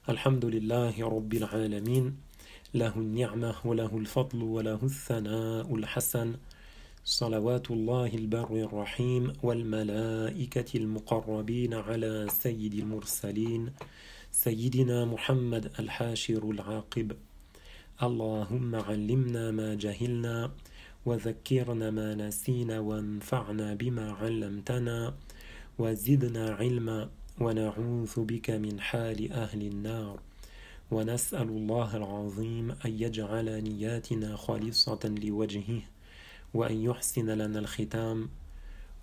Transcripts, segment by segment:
Alhamdulillahi Rabbil Alamin. Lahu ni'mah wa lahu al-fadl wa lahu al-thana'u al-hasan. Salawatullahi al-barri ar-rahim wal malaikati al-muqarrabin ala sayyidi al-mursalin. Sayyidina Muhammad al-hashir al-aqib. Allahumma allimna ma jahilna wa dhakkirna ma nasina wa anfa'na bima 'allamtana wa zidna 'ilma. ونعوذ بك من حال أهل النار ونسأل الله العظيم أن يجعل نياتنا خالصة لوجهه وأن يحسن لنا الختام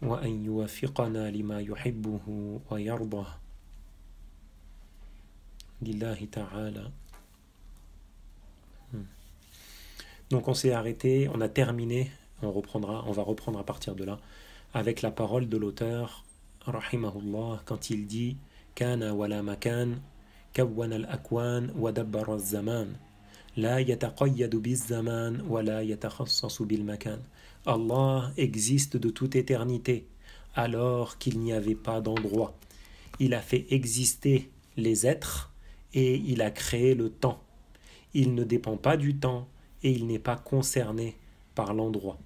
وأن يوفقنا لما يحبه ويرضى لله تعالى. Donc on s'est arrêté, on a terminé, on va reprendre à partir de là avec la parole de l'auteur rahimahullah quand il dit kana wala makan kawwana al-akwan wa dabbara az-zaman la yataqayyadu biz-zaman wa la yatakhassasu bil-makan. Allah existe de toute éternité alors qu'il n'y avait pas d'endroit. Il a fait exister les êtres et il a créé le temps. Il ne dépend pas du temps et il n'est pas concerné par l'endroit.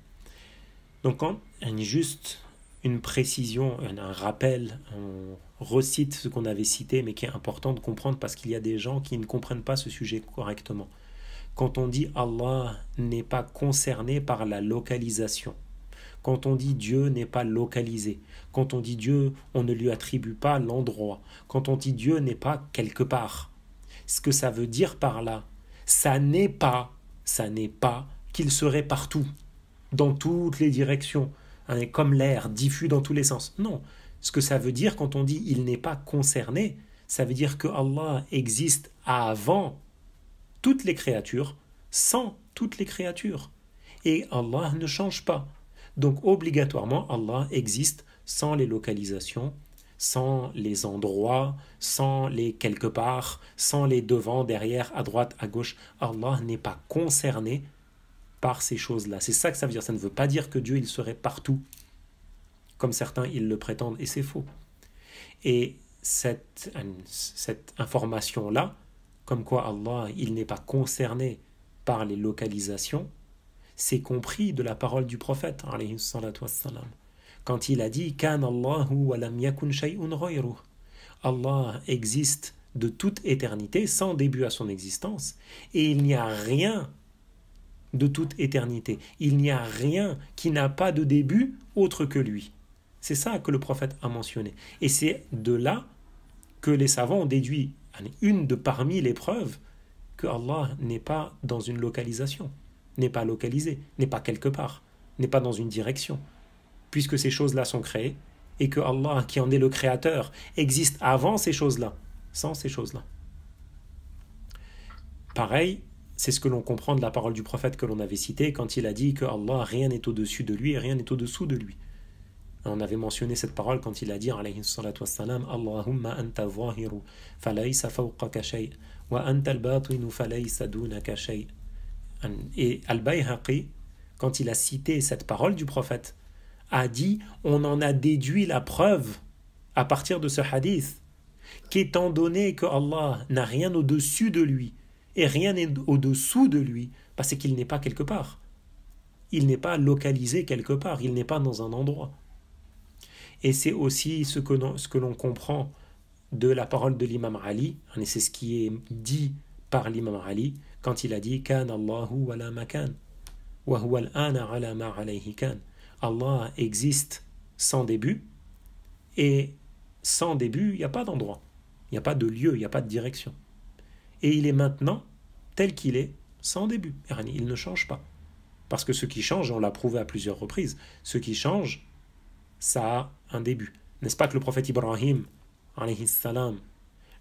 Donc quand juste une précision, un rappel, on recite ce qu'on avait cité, mais qui est important de comprendre parce qu'il y a des gens qui ne comprennent pas ce sujet correctement. Quand on dit Allah n'est pas concerné par la localisation, quand on dit Dieu n'est pas localisé, quand on dit Dieu, on ne lui attribue pas l'endroit, quand on dit Dieu n'est pas quelque part, ce que ça veut dire par là, ça n'est pas qu'il serait partout, dans toutes les directions, comme l'air diffus dans tous les sens. Non, ce que ça veut dire quand on dit il n'est pas concerné, ça veut dire que Allah existe avant toutes les créatures, sans toutes les créatures. Et Allah ne change pas. Donc obligatoirement, Allah existe sans les localisations, sans les endroits, sans les quelque part, sans les devant, derrière, à droite, à gauche. Allah n'est pas concerné par ces choses-là. C'est ça que ça veut dire. Ça ne veut pas dire que Dieu, il serait partout, comme certains, ils le prétendent, et c'est faux. Et cette information-là, comme quoi Allah, il n'est pas concerné par les localisations, c'est compris de la parole du prophète, alayhi salatu wassalam, quand il a dit « Kan Allahu wa lam yakun shay'un ghayruh » Allah existe de toute éternité, sans début à son existence, et il n'y a rien de toute éternité. Il n'y a rien qui n'a pas de début autre que lui. C'est ça que le prophète a mentionné. Et c'est de là que les savants ont déduit une de parmi les preuves que Allah n'est pas dans une localisation, n'est pas localisé, n'est pas quelque part, n'est pas dans une direction, puisque ces choses-là sont créées et que Allah, qui en est le créateur, existe avant ces choses-là, sans ces choses-là. Pareil, c'est ce que l'on comprend de la parole du prophète que l'on avait cité quand il a dit que Allah, rien n'est au-dessus de lui et rien n'est au-dessous de lui. On avait mentionné cette parole quand il a dit alayhi salatu wassalam Allahumma anta zahiru falaysa fawqaka shay wa anta al-batinu falaysa dunaka shay. Et Al-Bayhaqi, quand il a cité cette parole du prophète, a dit on en a déduit la preuve à partir de ce hadith qu'étant donné que Allah n'a rien au-dessus de lui et rien n'est au-dessous de lui, c'est qu'il n'est pas quelque part. Il n'est pas localisé quelque part, il n'est pas dans un endroit. Et c'est aussi ce que l'on comprend de la parole de l'imam Ali, et c'est ce qui est dit par l'imam Ali, quand il a dit « Kan Allahu wa la makan, wa huwa al-ana ala ma alayhi kan » Allah existe sans début, et sans début, il n'y a pas d'endroit, il n'y a pas de lieu, il n'y a pas de direction. Et il est maintenant tel qu'il est, sans début. Il ne change pas. Parce que ce qui change, on l'a prouvé à plusieurs reprises, ce qui change, ça a un début. N'est-ce pas que le prophète Ibrahim, alayhi salam,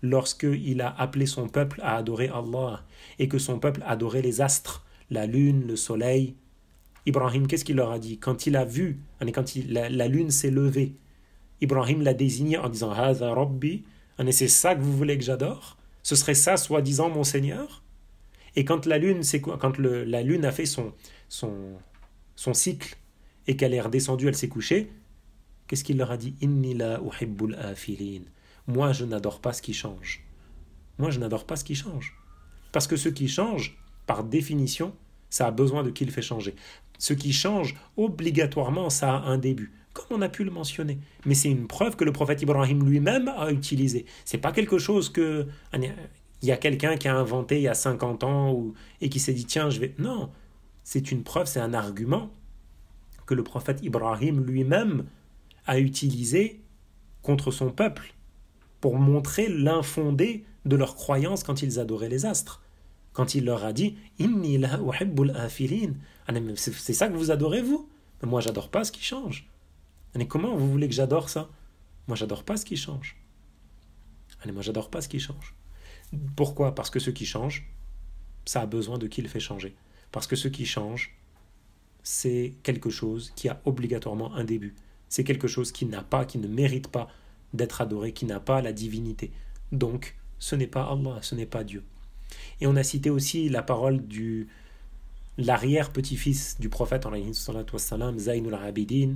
lorsqu'il a appelé son peuple à adorer Allah, et que son peuple adorait les astres, la lune, le soleil, Ibrahim, qu'est-ce qu'il leur a dit? Quand il a vu, quand la lune s'est levée, Ibrahim l'a désigné en disant « Hadha Rabbi » c'est ça que vous voulez que j'adore? Ce serait ça, soi-disant, mon Seigneur? Et quand la lune, la lune a fait son cycle et qu'elle est redescendue, elle s'est couchée, qu'est-ce qu'il leur a dit? Inni la uhibbul afilin. Moi, je n'adore pas ce qui change. Moi, je n'adore pas ce qui change. Parce que ce qui change, par définition, ça a besoin de qui le fait changer. Ce qui change, obligatoirement, ça a un début, comme on a pu le mentionner. Mais c'est une preuve que le prophète Ibrahim lui-même a utilisé. C'est pas quelque chose que... Il y a quelqu'un qui a inventé il y a 50 ans et qui s'est dit, tiens, je vais... Non, c'est une preuve, c'est un argument que le prophète Ibrahim lui-même a utilisé contre son peuple pour montrer l'infondé de leur croyance quand ils adoraient les astres. Quand il leur a dit « Inni la uhibbul afilin » c'est ça que vous adorez, vous? Mais moi, j'adore pas ce qui change. Mais comment vous voulez que j'adore ça? Moi, j'adore pas ce qui change. Moi, j'adore pas ce qui change. Pourquoi? Parce que ce qui change, ça a besoin de qui le fait changer. Parce que ce qui change, c'est quelque chose qui a obligatoirement un début. C'est quelque chose qui ne mérite pas d'être adoré, qui n'a pas la divinité. Donc, ce n'est pas Allah, ce n'est pas Dieu. Et on a cité aussi la parole de l'arrière-petit-fils du prophète, Zaynul Abidin,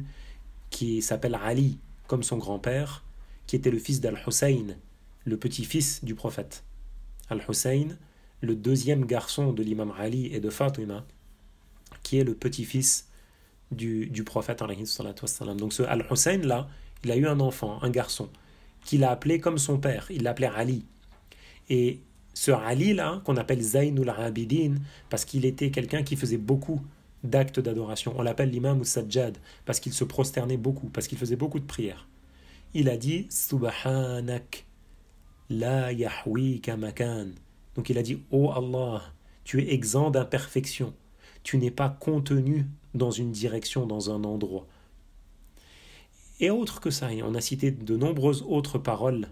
qui s'appelle Ali, comme son grand-père, qui était le fils d'Al-Hussein, le petit-fils du prophète. Al-Hussein, le deuxième garçon de l'imam Ali et de Fatima, qui est le petit-fils du prophète. Donc ce Al-Hussein là, il a eu un enfant, un garçon, qu'il a appelé comme son père, il l'appelait Ali. Et ce Ali là, qu'on appelle Zaynul Abidin, parce qu'il était quelqu'un qui faisait beaucoup d'actes d'adoration. On l'appelle l'imam Sajjad, parce qu'il se prosternait beaucoup, parce qu'il faisait beaucoup de prières. Il a dit Subhanak la yahwika makan. Donc il a dit, oh Allah, tu es exempt d'imperfection, tu n'es pas contenu dans une direction, dans un endroit. Et autre que ça, on a cité de nombreuses autres paroles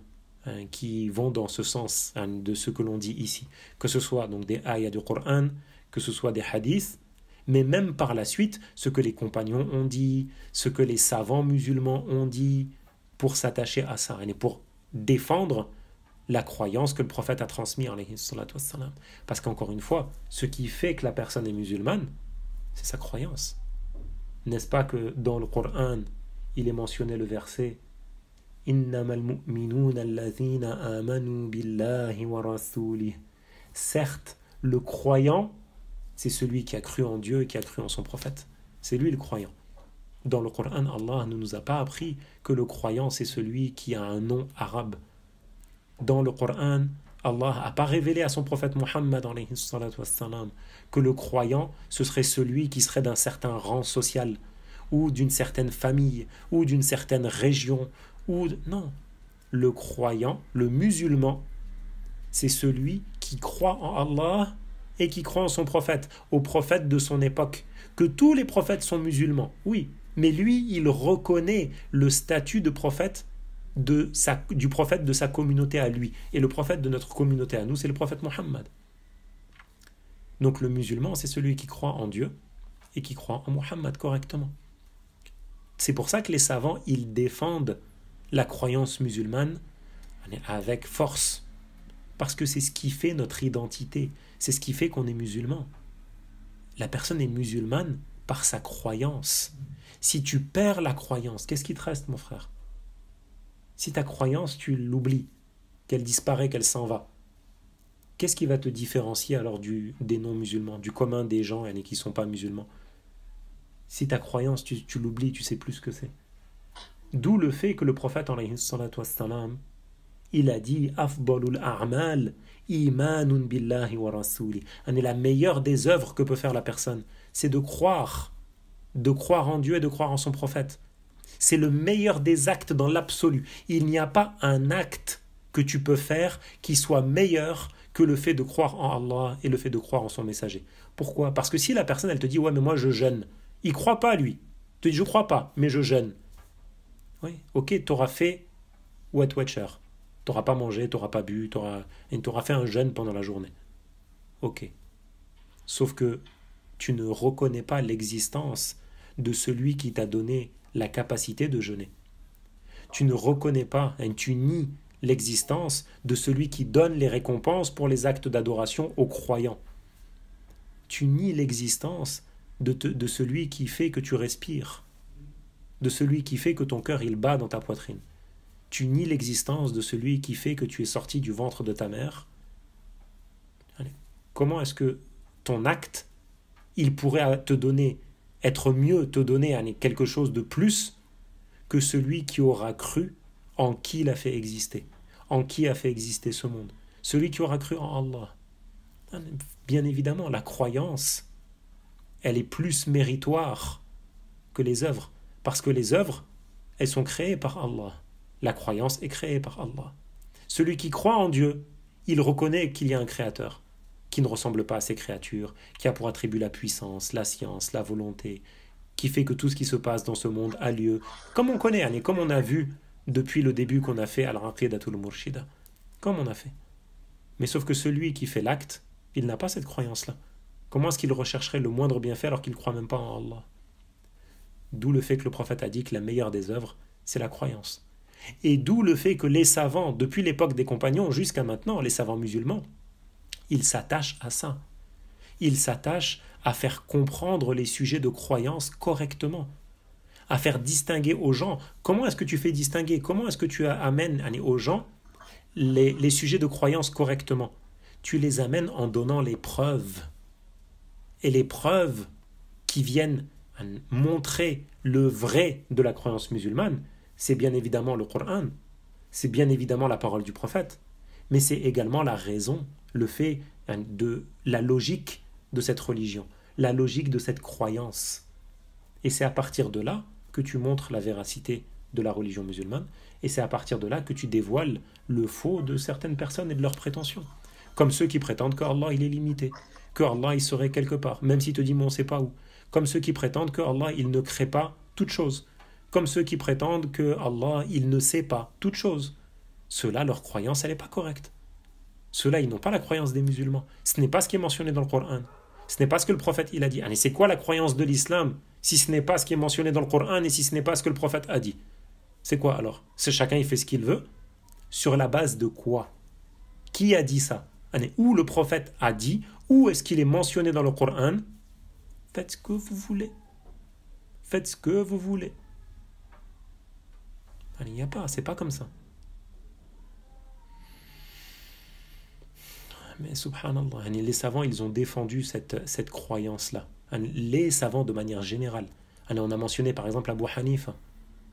qui vont dans ce sens de ce que l'on dit ici, que ce soit donc des ayats du Coran, que ce soit des hadiths, mais même par la suite, ce que les compagnons ont dit, ce que les savants musulmans ont dit, pour s'attacher à ça, et pour défendre la croyance que le prophète a transmise, parce qu'encore une fois, ce qui fait que la personne est musulmane, c'est sa croyance. N'est-ce pas que dans le Coran, il est mentionné le verset Innamal mu'minuna alladhina amanu billahi wa rasulih. Certes, le croyant, c'est celui qui a cru en Dieu et qui a cru en son prophète. C'est lui le croyant. Dans le Coran, Allah ne nous a pas appris que le croyant, c'est celui qui a un nom arabe. Dans le Coran, Allah n'a pas révélé à son prophète Muhammad que le croyant, ce serait celui qui serait d'un certain rang social, ou d'une certaine famille, ou d'une certaine région, non. Le croyant, le musulman, c'est celui qui croit en Allah et qui croit en son prophète, au prophète de son époque. Que tous les prophètes sont musulmans, oui, mais lui, il reconnaît le statut de prophète du prophète de sa communauté à lui. Et le prophète de notre communauté à nous, c'est le prophète Muhammad. Donc le musulman, c'est celui qui croit en Dieu et qui croit en Muhammad correctement. C'est pour ça que les savants, ils défendent la croyance musulmane avec force. Parce que c'est ce qui fait notre identité. C'est ce qui fait qu'on est musulman. La personne est musulmane par sa croyance. Si tu perds la croyance, qu'est-ce qui te reste, mon frère? Si ta croyance, tu l'oublies, qu'elle disparaît, qu'elle s'en va, qu'est-ce qui va te différencier alors des non-musulmans, du commun des gens qui ne sont pas musulmans? Si ta croyance, tu l'oublies, tu ne sais plus ce que c'est. D'où le fait que le prophète, il a dit « Afdalul a'mal, imanun billahi wa rasuli » La meilleure des œuvres que peut faire la personne, c'est de croire en Dieu et de croire en son prophète. C'est le meilleur des actes dans l'absolu. Il n'y a pas un acte que tu peux faire qui soit meilleur que le fait de croire en Allah et le fait de croire en son messager. Pourquoi? Parce que si la personne, elle te dit « Ouais, mais moi je jeûne », il ne croit pas, lui. Il te dit « Je ne crois pas, mais je jeûne ». Oui, ok, tu auras fait Wet Watcher. Tu n'auras pas mangé, tu n'auras pas bu, tu auras fait un jeûne pendant la journée. Ok. Sauf que tu ne reconnais pas l'existence de celui qui t'a donné la capacité de jeûner. Tu ne reconnais pas, tu nies l'existence de celui qui donne les récompenses pour les actes d'adoration aux croyants. Tu nies l'existence de celui qui fait que tu respires, de celui qui fait que ton cœur il bat dans ta poitrine. Tu nies l'existence de celui qui fait que tu es sorti du ventre de ta mère Comment est-ce que ton acte, il pourrait être mieux, te donner quelque chose de plus que celui qui aura cru en qui l'a fait exister, en qui a fait exister ce monde, celui qui aura cru en Allah. Bien évidemment, la croyance, elle est plus méritoire que les œuvres, parce que les œuvres, elles sont créées par Allah. La croyance est créée par Allah. Celui qui croit en Dieu, il reconnaît qu'il y a un créateur, qui ne ressemble pas à ces créatures, qui a pour attribut la puissance, la science, la volonté, qui fait que tout ce qui se passe dans ce monde a lieu, comme on connaît, et comme on a vu depuis le début qu'on a fait Al-Aqidatul Murshida, comme on a fait. Mais sauf que celui qui fait l'acte, il n'a pas cette croyance-là. Comment est-ce qu'il rechercherait le moindre bienfait alors qu'il ne croit même pas en Allah? D'où le fait que le prophète a dit que la meilleure des œuvres, c'est la croyance. Et d'où le fait que les savants, depuis l'époque des compagnons jusqu'à maintenant, les savants musulmans, ils s'attachent à ça. Ils s'attachent à faire comprendre les sujets de croyance correctement, à faire distinguer aux gens. Comment est-ce que tu fais distinguer? Comment est-ce que tu amènes aux gens les sujets de croyance correctement? Tu les amènes en donnant les preuves. Et les preuves qui viennent montrer le vrai de la croyance musulmane, c'est bien évidemment le Coran, c'est bien évidemment la parole du prophète, mais c'est également la raison, le fait de la logique de cette religion, la logique de cette croyance. Et c'est à partir de là que tu montres la véracité de la religion musulmane, et c'est à partir de là que tu dévoiles le faux de certaines personnes et de leurs prétentions. Comme ceux qui prétendent qu'Allah il est limité, qu'Allah il serait quelque part, même s'il te dit mais on ne sait pas où. Comme ceux qui prétendent qu'Allah il ne crée pas toute chose. Comme ceux qui prétendent qu'Allah il ne sait pas toute chose. Ceux-là, leur croyance, elle n'est pas correcte. Ceux-là, ils n'ont pas la croyance des musulmans. Ce n'est pas ce qui est mentionné dans le Coran. Ce n'est pas ce que le prophète il a dit. Et c'est quoi la croyance de l'islam si ce n'est pas ce qui est mentionné dans le Coran et si ce n'est pas ce que le prophète a dit? C'est quoi alors? C'est chacun il fait ce qu'il veut. Sur la base de quoi? Qui a dit ça? Où le prophète a dit? Où est-ce qu'il est mentionné dans le Coran? Faites ce que vous voulez. Faites ce que vous voulez. Il n'y a pas, c'est pas comme ça. Mais subhanallah, les savants, ils ont défendu cette croyance-là. Les savants de manière générale. On a mentionné par exemple Abu Hanifa.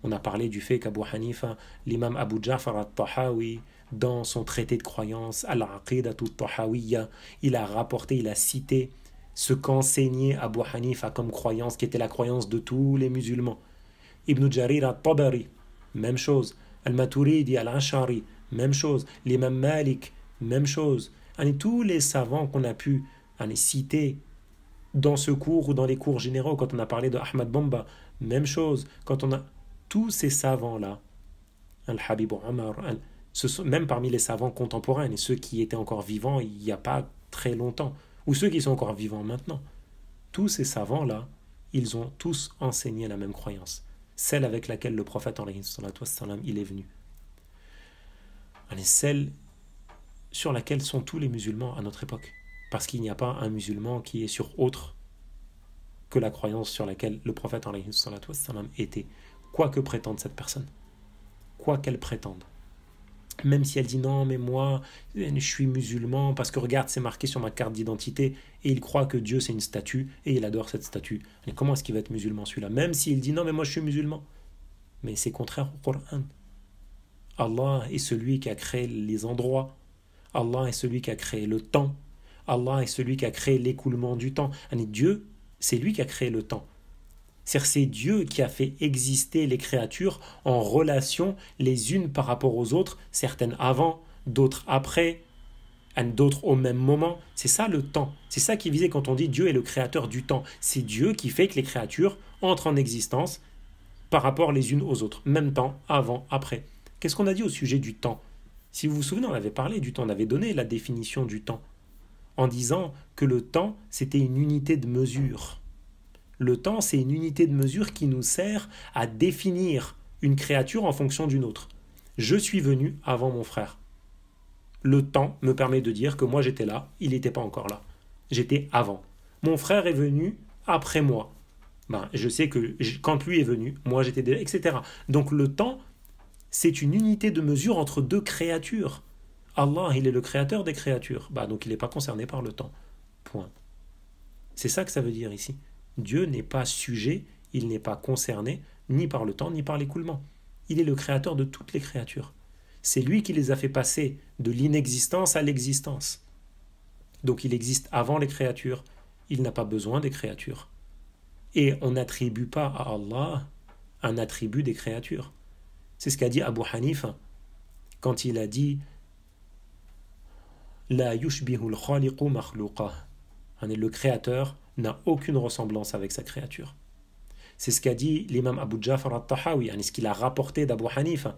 On a parlé du fait qu'Abu Hanifa, l'imam Abu Ja'far al-Tahawi, dans son traité de croyance, Al-Aqidatu al-Tahawiyya, il a rapporté, il a cité ce qu'enseignait Abu Hanifa comme croyance, qui était la croyance de tous les musulmans. Ibn Jarir al-Tabari, même chose. Al-Maturidi, Al-Ash'ari, même chose. L'imam Malik, même chose. Tous les savants qu'on a pu citer dans ce cours ou dans les cours généraux, quand on a parlé de Ahmad Bamba, même chose. Quand on a tous ces savants-là, Al-Habib Omar, même parmi les savants contemporains, et ceux qui étaient encore vivants il n'y a pas très longtemps, ou ceux qui sont encore vivants maintenant, tous ces savants-là, ils ont tous enseigné la même croyance, celle avec laquelle le prophète il est venu. Celle sur laquelle sont tous les musulmans à notre époque. Parce qu'il n'y a pas un musulman qui est sur autre que la croyance sur laquelle le prophète était. Quoi que prétende cette personne. Quoi qu'elle prétende. Même si elle dit non, mais moi, je suis musulman, parce que regarde, c'est marqué sur ma carte d'identité, et il croit que Dieu c'est une statue, et il adore cette statue. Et comment est-ce qu'il va être musulman celui-là? Même s'il dit non, mais moi je suis musulman. Mais c'est contraire au Coran. Allah est celui qui a créé les endroits. Allah est celui qui a créé le temps. Allah est celui qui a créé l'écoulement du temps. Dieu, c'est lui qui a créé le temps. C'est Dieu qui a fait exister les créatures en relation les unes par rapport aux autres, certaines avant, d'autres après, d'autres au même moment. C'est ça le temps. C'est ça qui est visé quand on dit Dieu est le créateur du temps. C'est Dieu qui fait que les créatures entrent en existence par rapport les unes aux autres. Même temps, avant, après. Qu'est-ce qu'on a dit au sujet du temps? Si vous vous souvenez, on avait parlé du temps, on avait donné la définition du temps, en disant que le temps, c'était une unité de mesure. Le temps, c'est une unité de mesure qui nous sert à définir une créature en fonction d'une autre. Je suis venu avant mon frère. Le temps me permet de dire que moi j'étais là, il n'était pas encore là. J'étais avant. Mon frère est venu après moi. Je sais que quand lui est venu, moi j'étais déjà, etc. Donc le temps, c'est une unité de mesure entre deux créatures, Allah, il est le créateur des créatures. Donc il n'est pas concerné par le temps. Point. C'est ça que ça veut dire ici. Dieu n'est pas sujet, il n'est pas concerné ni par le temps ni par l'écoulement. Il est le créateur de toutes les créatures. C'est lui qui les a fait passer de l'inexistence à l'existence. Donc il existe avant les créatures, il n'a pas besoin des créatures. Et on n'attribue pas à Allah un attribut des créatures. C'est ce qu'a dit Abu Hanifa quand il a dit La yushbihul khaliqu makhluqa. Le créateur n'a aucune ressemblance avec sa créature. C'est ce qu'a dit l'imam Abu Ja'far al-Tahawi, ce qu'il a rapporté d'Abu Hanifa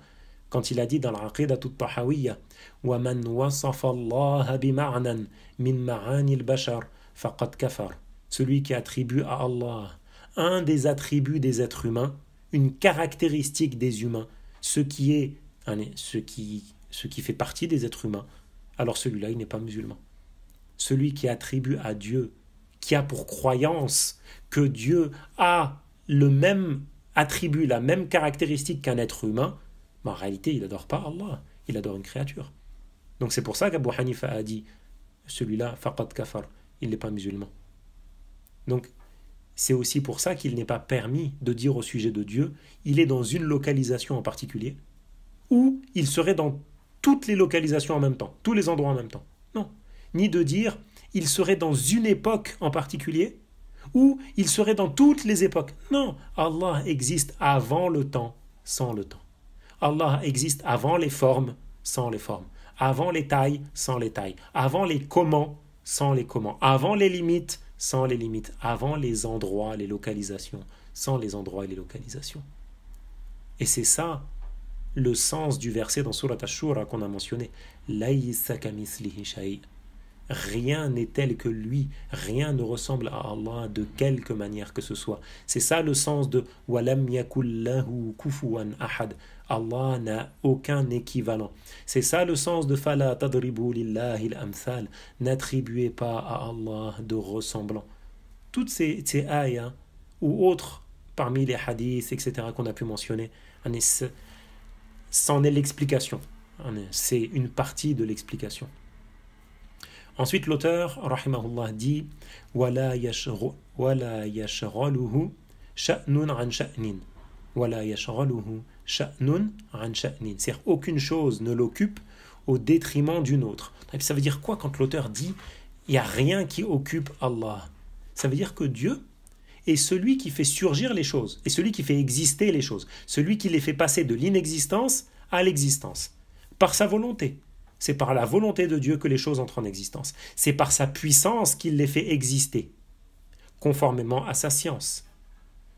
quand il a dit dans l'Aqidah al-Tahawiyya wa man wasafa Allah bima'nan min ma'ani al-bashar faqad kafar. Celui qui attribue à Allah un des attributs des êtres humains, une caractéristique des humains, ce qui fait partie des êtres humains, alors celui-là, il n'est pas musulman. Celui qui attribue à Dieu, qui a pour croyance que Dieu a le même attribut, la même caractéristique qu'un être humain, en réalité, il n'adore pas Allah, il adore une créature. Donc c'est pour ça qu'Abu Hanifa a dit, celui-là, faqad kafar, il n'est pas musulman. Donc c'est aussi pour ça qu'il n'est pas permis de dire au sujet de Dieu, il est dans une localisation en particulier, ou il serait dans toutes les localisations en même temps, tous les endroits en même temps. Non. Ni de dire, il serait dans une époque en particulier, ou il serait dans toutes les époques. Non, Allah existe avant le temps, sans le temps. Allah existe avant les formes, sans les formes. Avant les tailles, sans les tailles. Avant les comment, sans les comment. Avant les limites, sans les limites. Avant les endroits, les localisations, sans les endroits et les localisations. Et c'est ça le sens du verset dans Surat Ash-Shura qu'on a mentionné. Laysa kamislihi shay'. Rien n'est tel que lui, rien ne ressemble à Allah de quelque manière que ce soit. C'est ça le sens de Walam yakul lahu kufuwan ahad. Allah n'a aucun équivalent. C'est ça le sens de Fala tadribu lillahi al-amthal. N'attribuez pas à Allah de ressemblant. Toutes ces ayats ou autres parmi les hadiths, etc., qu'on a pu mentionner, c'en est l'explication. C'est une partie de l'explication. Ensuite, l'auteur, rahimahullah, dit Wala yashghaluhu sha'nun an sha'nin. Wala yashghaluhu sha'nun an sha'nin. C'est-à-dire, aucune chose ne l'occupe au détriment d'une autre. Ça veut dire quoi quand l'auteur dit il n'y a rien qui occupe Allah? Ça veut dire que Dieu est celui qui fait surgir les choses, et celui qui fait exister les choses, celui qui les fait passer de l'inexistence à l'existence, par sa volonté. C'est par la volonté de Dieu que les choses entrent en existence. C'est par sa puissance qu'il les fait exister, conformément à sa science.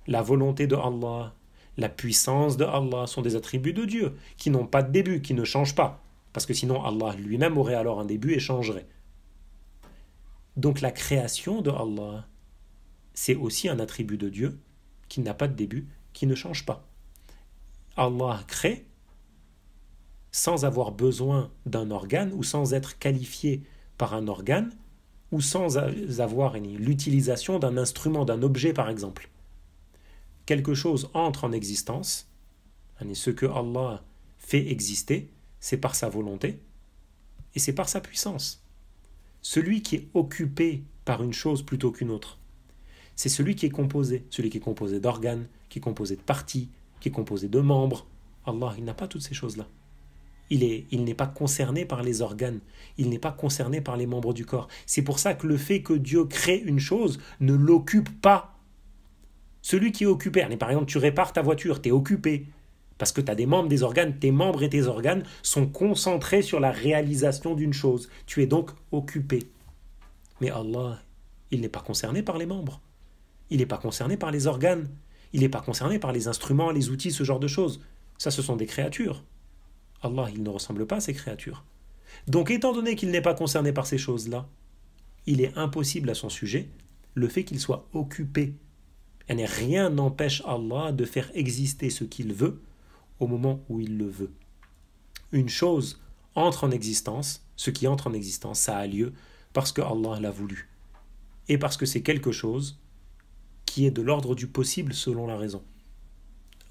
La volonté de Allah, la puissance de Allah sont des attributs de Dieu, qui n'ont pas de début, qui ne changent pas. Parce que sinon Allah lui-même aurait alors un début et changerait. Donc la création de Allah, c'est aussi un attribut de Dieu, qui n'a pas de début, qui ne change pas. Allah crée sans avoir besoin d'un organe ou sans être qualifié par un organe ou sans avoir l'utilisation d'un instrument, d'un objet par exemple. Quelque chose entre en existence, et ce que Allah fait exister, c'est par sa volonté et c'est par sa puissance. Celui qui est occupé par une chose plutôt qu'une autre, c'est celui qui est composé d'organes, qui est composé de parties, qui est composé de membres. Allah, il n'a pas toutes ces choses-là. Il n'est pas concerné par les organes, il n'est pas concerné par les membres du corps. C'est pour ça que le fait que Dieu crée une chose ne l'occupe pas. Celui qui est occupé, par exemple tu répares ta voiture, tu es occupé, parce que tu as des membres, des organes, tes membres et tes organes sont concentrés sur la réalisation d'une chose. Tu es donc occupé. Mais Allah, il n'est pas concerné par les membres, il n'est pas concerné par les organes, il n'est pas concerné par les instruments, les outils, ce genre de choses. Ça, ce sont des créatures. Allah, il ne ressemble pas à ces créatures. Donc, étant donné qu'il n'est pas concerné par ces choses-là, il est impossible à son sujet le fait qu'il soit occupé. Et rien n'empêche Allah de faire exister ce qu'il veut au moment où il le veut. Une chose entre en existence, ce qui entre en existence, ça a lieu parce que Allah l'a voulu. Et parce que c'est quelque chose qui est de l'ordre du possible selon la raison.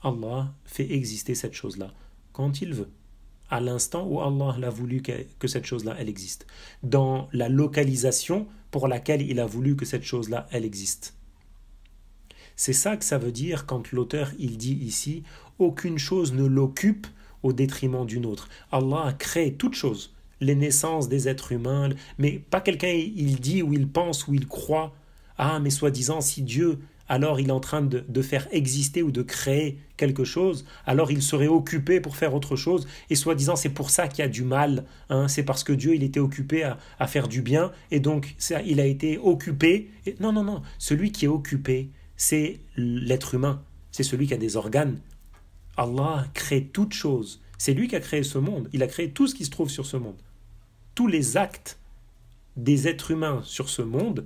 Allah fait exister cette chose-là quand il veut. à l'instant où Allah l'a voulu que cette chose-là, elle existe. Dans la localisation pour laquelle il a voulu que cette chose-là, elle existe. C'est ça que ça veut dire quand l'auteur, il dit ici, aucune chose ne l'occupe au détriment d'une autre. Allah a créé toutes choses, les naissances des êtres humains, mais pas quelqu'un, il dit ou il pense ou il croit, ah, mais soi-disant, si Dieu, alors il est en train de faire exister ou de créer quelque chose, alors il serait occupé pour faire autre chose, et soi-disant c'est pour ça qu'il y a du mal, hein, c'est parce que Dieu il était occupé à faire du bien, et donc il a été occupé. Non, non, non, celui qui est occupé, c'est l'être humain, c'est celui qui a des organes. Allah crée toutes choses, c'est lui qui a créé ce monde, il a créé tout ce qui se trouve sur ce monde. Tous les actes des êtres humains sur ce monde,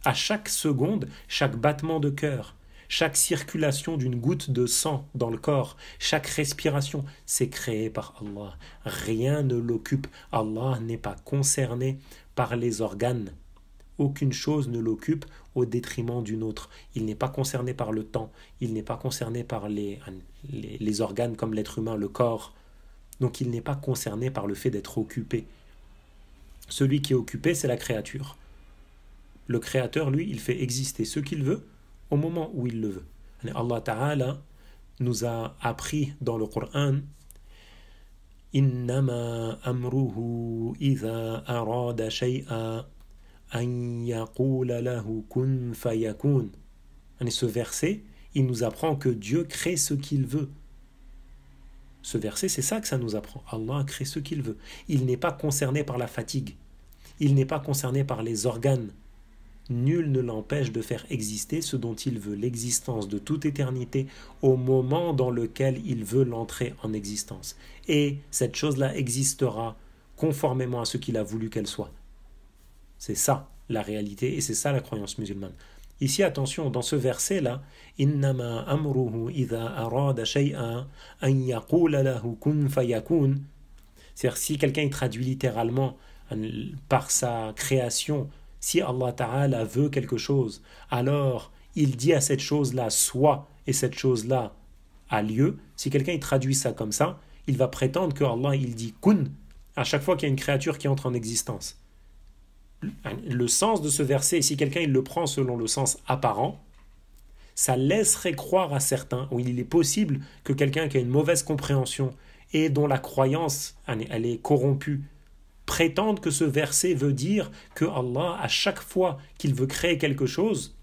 à chaque seconde, chaque battement de cœur, chaque circulation d'une goutte de sang dans le corps, chaque respiration, c'est créé par Allah. Rien ne l'occupe. Allah n'est pas concerné par les organes. Aucune chose ne l'occupe au détriment d'une autre. Il n'est pas concerné par le temps. Il n'est pas concerné par les organes comme l'être humain, le corps. Donc il n'est pas concerné par le fait d'être occupé. Celui qui est occupé, c'est la créature. Le Créateur, lui, il fait exister ce qu'il veut au moment où il le veut. Allah Ta'ala nous a appris dans le Coran Innama amruhu idha arada shay'a an yaqula lahu kun fayakun. Ce verset, il nous apprend que Dieu crée ce qu'il veut. Ce verset, c'est ça que ça nous apprend. Allah crée ce qu'il veut. Il n'est pas concerné par la fatigue. Il n'est pas concerné par les organes. Nul ne l'empêche de faire exister ce dont il veut, l'existence de toute éternité, au moment dans lequel il veut l'entrer en existence. Et cette chose-là existera conformément à ce qu'il a voulu qu'elle soit. C'est ça la réalité et c'est ça la croyance musulmane. Ici, attention, dans ce verset-là, Innama amruhu idha arada shay'an an yaqula lahu kun fayakun. C'est-à-dire, si quelqu'un traduit littéralement par sa création, si Allah Ta'ala veut quelque chose, alors il dit à cette chose-là soit et cette chose-là a lieu. Si quelqu'un traduit ça comme ça, il va prétendre que Allah il dit kun à chaque fois qu'il y a une créature qui entre en existence. Le sens de ce verset, si quelqu'un il le prend selon le sens apparent, ça laisserait croire à certains, ou il est possible que quelqu'un qui a une mauvaise compréhension et dont la croyance elle est corrompue, prétendent que ce verset veut dire que Allah, à chaque fois qu'il veut créer quelque chose,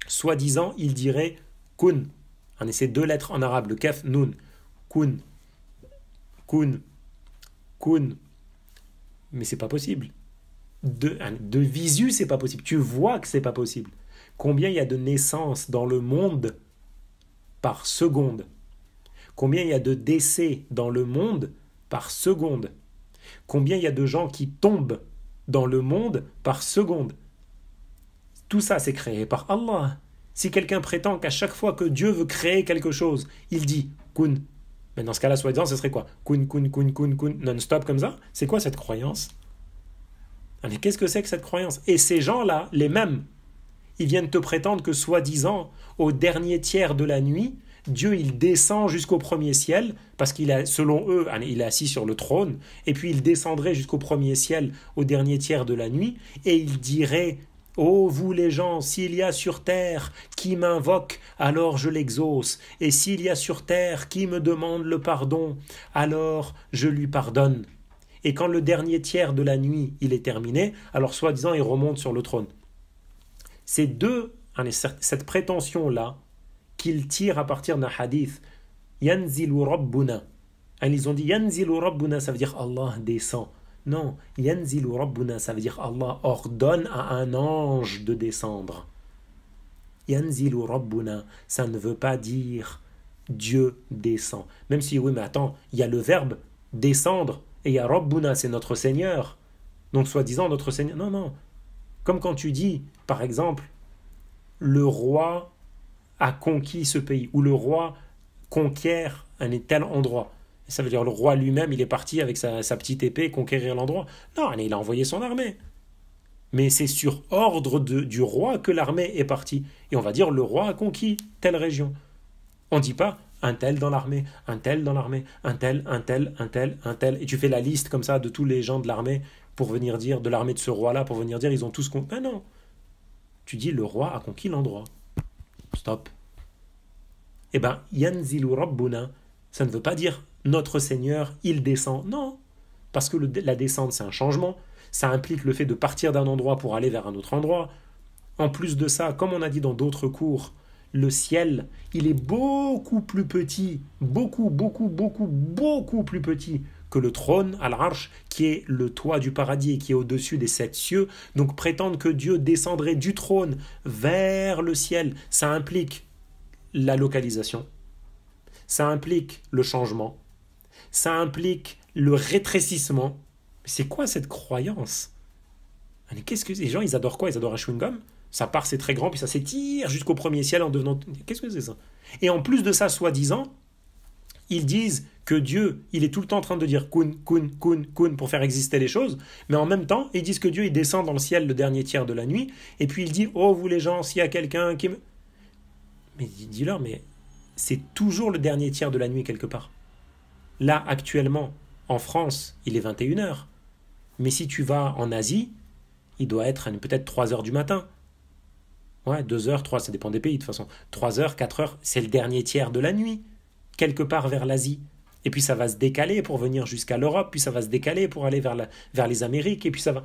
soi-disant, il dirait kun. C'est deux lettres en arabe, le kaf, nun. Kun. Kun. Kun. Mais c'est pas possible. De visu, c'est pas possible. Tu vois que c'est pas possible. Combien il y a de naissances dans le monde par seconde? Combien il y a de décès dans le monde par seconde? Combien il y a de gens qui tombent dans le monde par seconde? Tout ça, c'est créé par Allah. Si quelqu'un prétend qu'à chaque fois que Dieu veut créer quelque chose, il dit « kun », mais dans ce cas-là, soi-disant, ce serait quoi? « Kun, kun, kun, kun, kun », non-stop comme ça? C'est quoi cette croyance? Mais qu'est-ce que c'est que cette croyance? Et ces gens-là, les mêmes, ils viennent te prétendre que soi-disant, au dernier tiers de la nuit, Dieu, il descend jusqu'au premier ciel, parce qu'il a, selon eux, il est assis sur le trône, et puis il descendrait jusqu'au premier ciel, au dernier tiers de la nuit, et il dirait « Ô vous les gens, s'il y a sur terre qui m'invoque, alors je l'exauce, et s'il y a sur terre qui me demande le pardon, alors je lui pardonne. » Et quand le dernier tiers de la nuit, il est terminé, alors soi-disant, il remonte sur le trône. Ces deux, cette prétention-là, qu'ils tirent à partir d'un hadith, Yanzilu Rabbuna. Ils ont dit Yanzilu Rabbuna, ça veut dire Allah descend. Non, Yanzilu Rabbuna, ça veut dire Allah ordonne à un ange de descendre. Yanzilu Rabbuna, ça ne veut pas dire Dieu descend. Même si, oui, mais attends, il y a le verbe descendre et il y a Rabbuna, c'est notre Seigneur. Donc, soi-disant, notre Seigneur. Non, non. Comme quand tu dis, par exemple, le roi a conquis ce pays, ou le roi conquiert un tel endroit. Et ça veut dire le roi lui-même, il est parti avec sa petite épée conquérir l'endroit. Non, il a envoyé son armée. Mais c'est sur ordre du roi que l'armée est partie. Et on va dire le roi a conquis telle région. On ne dit pas un tel dans l'armée, un tel dans l'armée, un tel, un tel, un tel, un tel. Et tu fais la liste comme ça de tous les gens de l'armée pour venir dire, de l'armée de ce roi-là, pour venir dire, ils ont tous conquis. Ben non. Tu dis, le roi a conquis l'endroit. Stop. Eh bien, yanzilu rabbuna, ça ne veut pas dire notre Seigneur, il descend. Non. Parce que la descente, c'est un changement. Ça implique le fait de partir d'un endroit pour aller vers un autre endroit. En plus de ça, comme on a dit dans d'autres cours, le ciel, il est beaucoup plus petit, beaucoup plus petit que le trône, al-Arsh, qui est le toit du paradis et qui est au-dessus des 7 cieux. Donc prétendre que Dieu descendrait du trône vers le ciel, ça implique la localisation, ça implique le changement, ça implique le rétrécissement. C'est quoi cette croyance? Qu'est-ce que les gens, ils adorent quoi? Ils adorent un chewing-gum? Ça part, c'est très grand, puis ça s'étire jusqu'au premier ciel en devenant... Qu'est-ce que c'est ça? Et en plus de ça, soi-disant, ils disent que Dieu, il est tout le temps en train de dire kun, kun, kun, kun pour faire exister les choses, mais en même temps, ils disent que Dieu, il descend dans le ciel le dernier tiers de la nuit, et puis il dit, oh, vous les gens, s'il y a quelqu'un qui... Mais dis-leur, mais c'est toujours le dernier tiers de la nuit quelque part. Là, actuellement, en France, il est 21h. Mais si tu vas en Asie, il doit être peut-être 3h du matin. Ouais, 2h, 3, ça dépend des pays de toute façon. 3h, 4h, c'est le dernier tiers de la nuit, quelque part vers l'Asie. Et puis ça va se décaler pour venir jusqu'à l'Europe, puis ça va se décaler pour aller vers les Amériques, et puis ça va...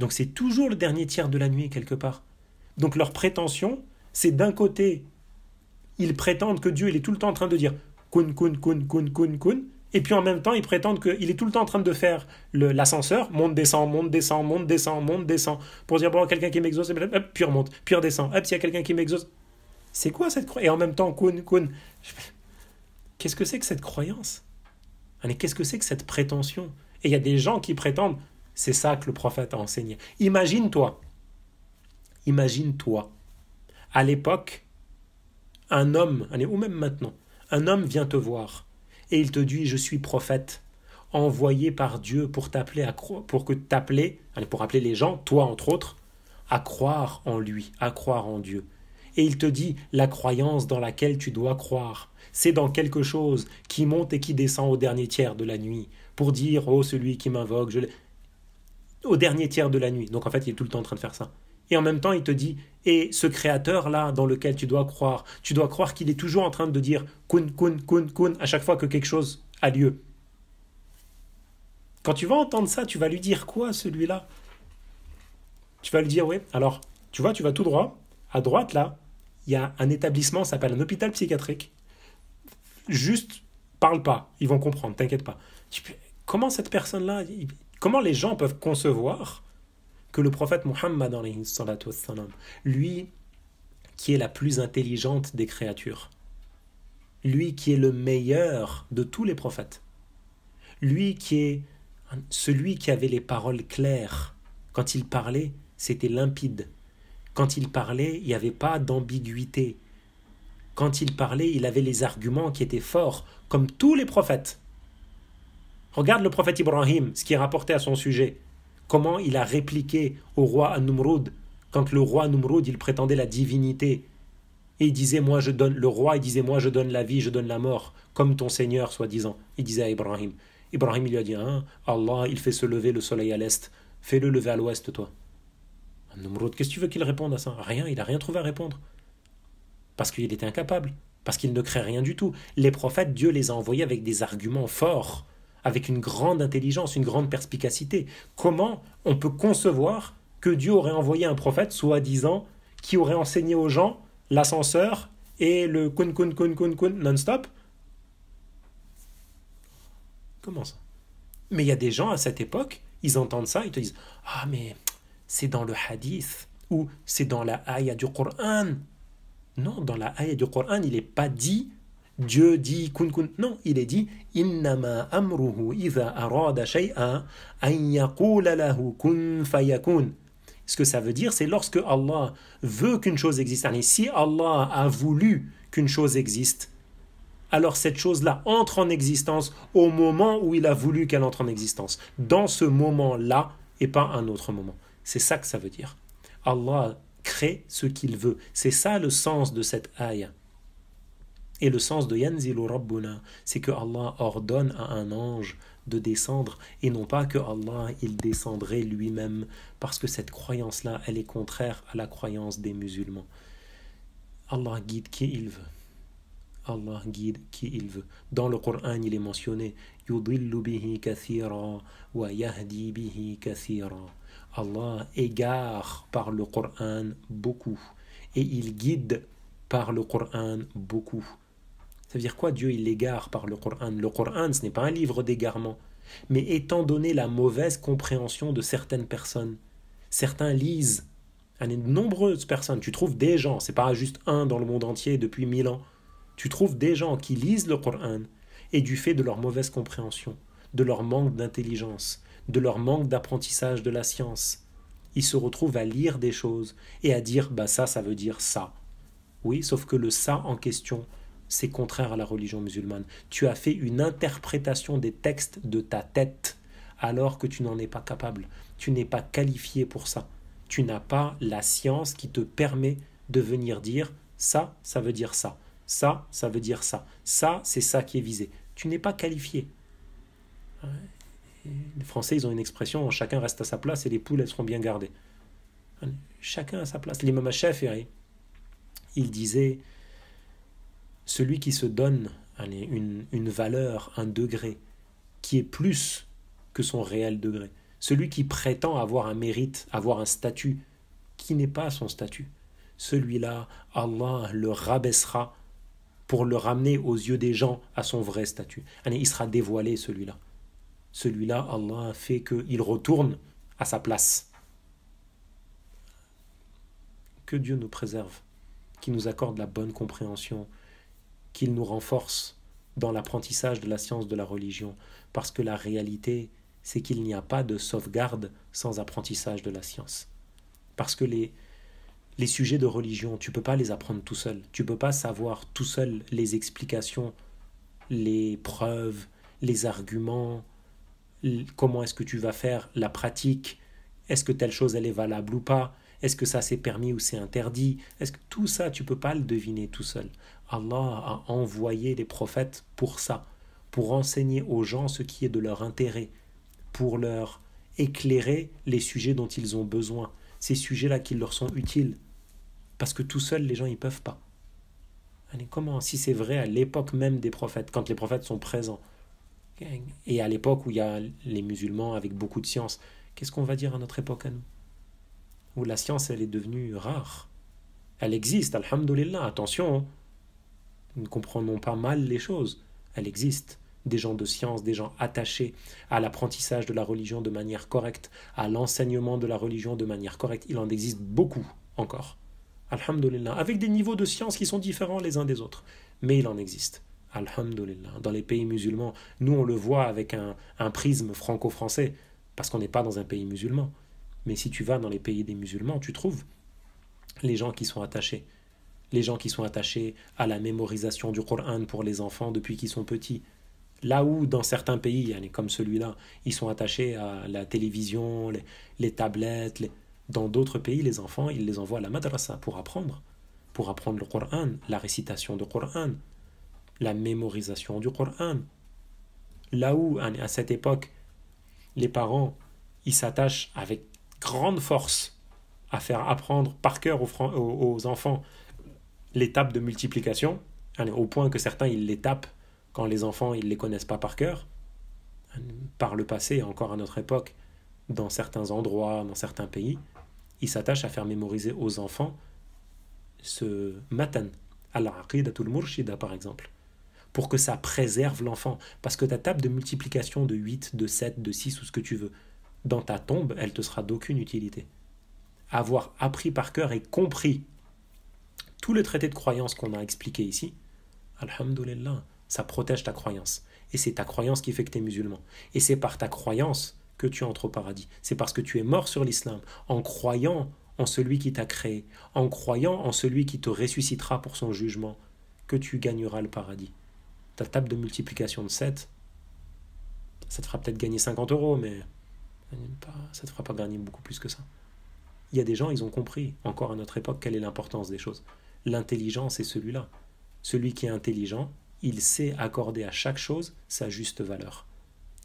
Donc c'est toujours le dernier tiers de la nuit, quelque part. Donc leur prétention, c'est d'un côté, ils prétendent que Dieu, il est tout le temps en train de dire kun, kun, kun, kun, kun, kun, et puis en même temps, ils prétendent qu'il est tout le temps en train de faire l'ascenseur, monte, descend, monte, descend, monte, descend, monte, descend, pour dire, bon, quelqu'un qui m'exauce, hop, puis remonte, puis redescend, hop, s'il y a quelqu'un qui m'exauce. C'est quoi cette croyance? Et en même temps, kun, kun. Qu'est-ce que c'est que cette croyance? Qu'est-ce que c'est que cette prétention? Et il y a des gens qui prétendent, c'est ça que le prophète a enseigné. Imagine-toi, à l'époque, un homme, ou même maintenant, un homme vient te voir, et il te dit, je suis prophète, envoyé par Dieu pour t'appeler pour appeler les gens, toi entre autres, à croire en lui, à croire en Dieu. Et il te dit, la croyance dans laquelle tu dois croire, c'est dans quelque chose qui monte et qui descend au dernier tiers de la nuit, pour dire, oh, celui qui m'invoque, au dernier tiers de la nuit. Donc en fait, il est tout le temps en train de faire ça. Et en même temps, il te dit, et ce créateur-là dans lequel tu dois croire qu'il est toujours en train de dire kun, kun, kun, kun à chaque fois que quelque chose a lieu. Quand tu vas entendre ça, tu vas lui dire quoi, celui-là? Tu vas lui dire, oui, alors, tu vois, tu vas tout droit. À droite, là, il y a un établissement, ça s'appelle un hôpital psychiatrique. Juste, parle pas, ils vont comprendre, t'inquiète pas. Comment cette personne-là, comment les gens peuvent concevoir que le prophète Muhammad, lui, qui est la plus intelligente des créatures, lui qui est le meilleur de tous les prophètes, lui qui est celui qui avait les paroles claires, quand il parlait, c'était limpide. Quand il parlait, il n'y avait pas d'ambiguïté. Quand il parlait, il avait les arguments qui étaient forts, comme tous les prophètes. Regarde le prophète Ibrahim, ce qui est rapporté à son sujet. Comment il a répliqué au roi An-Numrud, quand le roi Numrud, il prétendait la divinité. Et il disait, le roi, il disait, moi je donne la vie, je donne la mort, comme ton Seigneur, soi-disant. Il disait à Ibrahim. Ibrahim, il lui a dit, Allah, il fait se lever le soleil à l'est, fais-le lever à l'ouest, toi. Numrud, qu'est-ce que tu veux qu'il réponde à ça? Rien, il n'a rien trouvé à répondre. Parce qu'il était incapable, parce qu'il ne crée rien du tout. Les prophètes, Dieu les a envoyés avec des arguments forts, avec une grande intelligence, une grande perspicacité. Comment on peut concevoir que Dieu aurait envoyé un prophète, soi-disant, qui aurait enseigné aux gens l'ascenseur et le kun kun kun kun kun non-stop? Comment ça? Mais il y a des gens à cette époque, ils entendent ça, ils te disent « Ah, mais c'est dans le hadith, ou c'est dans la ayah du Coran. » Non, dans la ayah du Coran, il n'est pas dit Dieu dit kun kun. Non, il est dit Innama amruhu idha arada shay'an an yaqula lahu kun fayakun. Ce que ça veut dire, c'est lorsque Allah veut qu'une chose existe. Et si Allah a voulu qu'une chose existe, alors cette chose-là entre en existence au moment où il a voulu qu'elle entre en existence. Dans ce moment-là et pas un autre moment. C'est ça que ça veut dire. Allah crée ce qu'il veut. C'est ça le sens de cette ayah. Et le sens de yanzilu rabbuna, c'est que Allah ordonne à un ange de descendre et non pas que Allah il descendrait lui-même, parce que cette croyance-là, elle est contraire à la croyance des musulmans. Allah guide qui il veut. Allah guide qui il veut. Dans le Coran, il est mentionné yudillu bihi kathira wa yahdi bihi kathira. Allah égare par le Coran beaucoup et il guide par le Coran beaucoup. Ça veut dire quoi, Dieu il l'égare par le Coran? Le Coran, ce n'est pas un livre d'égarement. Mais étant donné la mauvaise compréhension de certaines personnes, certains lisent, de nombreuses personnes, tu trouves des gens, c'est pas juste un dans le monde entier depuis 1000 ans, tu trouves des gens qui lisent le Coran et du fait de leur mauvaise compréhension, de leur manque d'intelligence, de leur manque d'apprentissage de la science, ils se retrouvent à lire des choses et à dire bah ça veut dire ça. Oui, sauf que le ça en question, c'est contraire à la religion musulmane. Tu as fait une interprétation des textes de ta tête alors que tu n'en es pas capable. Tu n'es pas qualifié pour ça. Tu n'as pas la science qui te permet de venir dire ça veut dire ça. Ça veut dire ça. Ça, c'est ça qui est visé. Tu n'es pas qualifié. Les Français, ils ont une expression, chacun reste à sa place et les poules, elles seront bien gardées. Chacun à sa place. L'imam Shafi'i, il disait, celui qui se donne une valeur, un degré, qui est plus que son réel degré, celui qui prétend avoir un mérite, avoir un statut, qui n'est pas son statut, celui-là, Allah le rabaissera pour le ramener aux yeux des gens à son vrai statut. Il sera dévoilé, celui-là. Celui-là, Allah fait qu'il retourne à sa place. Que Dieu nous préserve, qu'il nous accorde la bonne compréhension, qu'il nous renforce dans l'apprentissage de la science de la religion, parce que la réalité, c'est qu'il n'y a pas de sauvegarde sans apprentissage de la science. Parce que les sujets de religion, tu ne peux pas les apprendre tout seul. Tu ne peux pas savoir tout seul les explications, les preuves, les arguments, comment est-ce que tu vas faire la pratique, est-ce que telle chose elle est valable ou pas, est-ce que ça c'est permis ou c'est interdit, est-ce que tout ça tu peux pas le deviner tout seul. Allah a envoyé les prophètes pour ça, pour enseigner aux gens ce qui est de leur intérêt, pour leur éclairer les sujets dont ils ont besoin, ces sujets-là qui leur sont utiles, parce que tout seul les gens ils peuvent pas. Comment, si c'est vrai à l'époque même des prophètes, quand les prophètes sont présents, et à l'époque où il y a les musulmans avec beaucoup de science, qu'est-ce qu'on va dire à notre époque à nous? Où la science, elle est devenue rare. Elle existe, alhamdoulilah, attention, nous ne comprenons pas mal les choses. Elle existe. Des gens de science, des gens attachés à l'apprentissage de la religion de manière correcte, à l'enseignement de la religion de manière correcte. Il en existe beaucoup encore. Alhamdoulilah, avec des niveaux de science qui sont différents les uns des autres. Mais il en existe. Alhamdulillah. Dans les pays musulmans, nous on le voit avec un prisme franco-français, parce qu'on n'est pas dans un pays musulman. Mais si tu vas dans les pays des musulmans, tu trouves les gens qui sont attachés. Les gens qui sont attachés à la mémorisation du Coran pour les enfants depuis qu'ils sont petits. Là où dans certains pays, comme celui-là, ils sont attachés à la télévision, les tablettes. Dans d'autres pays, les enfants, ils les envoient à la madrasa pour apprendre le Coran, la récitation du Coran, la mémorisation du Coran. Là où, à cette époque, les parents, ils s'attachent avec grande force à faire apprendre par cœur aux enfants les tables de multiplication, au point que certains, ils les tapent quand les enfants, ils ne les connaissent pas par cœur. Par le passé, encore à notre époque, dans certains endroits, dans certains pays, ils s'attachent à faire mémoriser aux enfants ce matan, al-aqidatul murshida par exemple, pour que ça préserve l'enfant. Parce que ta table de multiplication de 8, de 7, de 6 ou ce que tu veux, dans ta tombe, elle te sera d'aucune utilité. Avoir appris par cœur et compris tous les traités de croyance qu'on a expliqués ici, alhamdoulilah, ça protège ta croyance. Et c'est ta croyance qui fait que tu es musulman. Et c'est par ta croyance que tu entres au paradis. C'est parce que tu es mort sur l'islam, en croyant en celui qui t'a créé, en croyant en celui qui te ressuscitera pour son jugement, que tu gagneras le paradis. Ta table de multiplication de 7, ça te fera peut-être gagner 50 €, mais ça ne te fera pas gagner beaucoup plus que ça. Il y a des gens, ils ont compris, encore à notre époque, quelle est l'importance des choses. L'intelligence est celui-là. Celui qui est intelligent, il sait accorder à chaque chose sa juste valeur.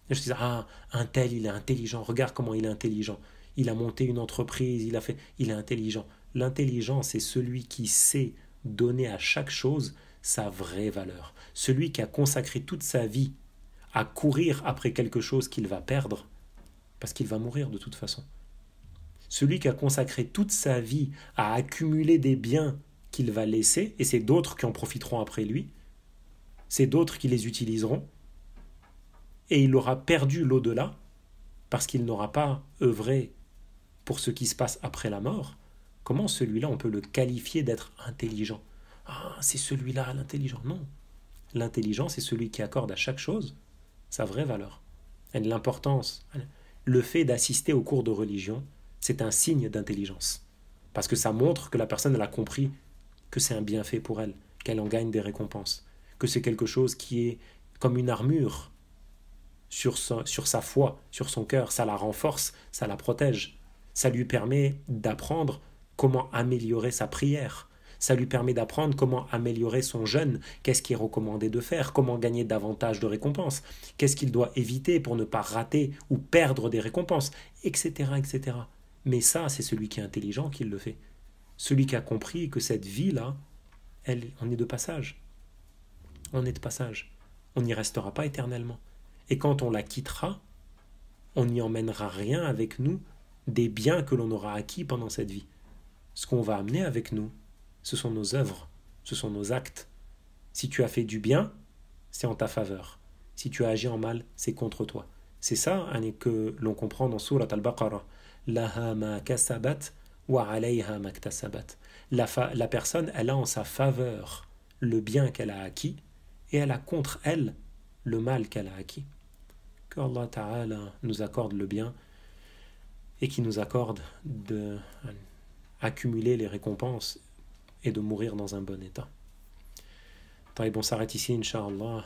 Et je dis, ah, un tel, il est intelligent, regarde comment il est intelligent. Il a monté une entreprise, il est intelligent. L'intelligent, c'est celui qui sait donner à chaque chose sa vraie valeur. Celui qui a consacré toute sa vie à courir après quelque chose qu'il va perdre, parce qu'il va mourir de toute façon. Celui qui a consacré toute sa vie à accumuler des biens qu'il va laisser, et c'est d'autres qui en profiteront après lui, c'est d'autres qui les utiliseront, et il aura perdu l'au-delà, parce qu'il n'aura pas œuvré pour ce qui se passe après la mort. Comment celui-là, on peut le qualifier d'être intelligent? Ah, c'est celui-là l'intelligent. Non. L'intelligent, c'est celui qui accorde à chaque chose sa vraie valeur. Et l'importance, le fait d'assister aux cours de religion, c'est un signe d'intelligence. Parce que ça montre que la personne elle a compris que c'est un bienfait pour elle, qu'elle en gagne des récompenses, que c'est quelque chose qui est comme une armure sur sa foi, sur son cœur, ça la renforce, ça la protège. Ça lui permet d'apprendre comment améliorer sa prière. Ça lui permet d'apprendre comment améliorer son jeûne, qu'est-ce qui est recommandé de faire, comment gagner davantage de récompenses, qu'est-ce qu'il doit éviter pour ne pas rater ou perdre des récompenses, etc., etc. Mais ça, c'est celui qui est intelligent qui le fait. Celui qui a compris que cette vie-là, on est de passage. On est de passage. On n'y restera pas éternellement. Et quand on la quittera, on n'y emmènera rien avec nous des biens que l'on aura acquis pendant cette vie. Ce qu'on va amener avec nous, ce sont nos œuvres, ce sont nos actes. Si tu as fait du bien, c'est en ta faveur. Si tu as agi en mal, c'est contre toi. C'est ça que l'on comprend dans Surat Al-Baqarah. Laha ma kasabat wa alayha ma ktasabat. La personne, elle a en sa faveur le bien qu'elle a acquis et elle a contre elle le mal qu'elle a acquis. Que Allah Ta'ala nous accorde le bien et qui nous accorde d'accumuler les récompenses et de mourir dans un bon état. On s'arrête ici, Inch'Allah.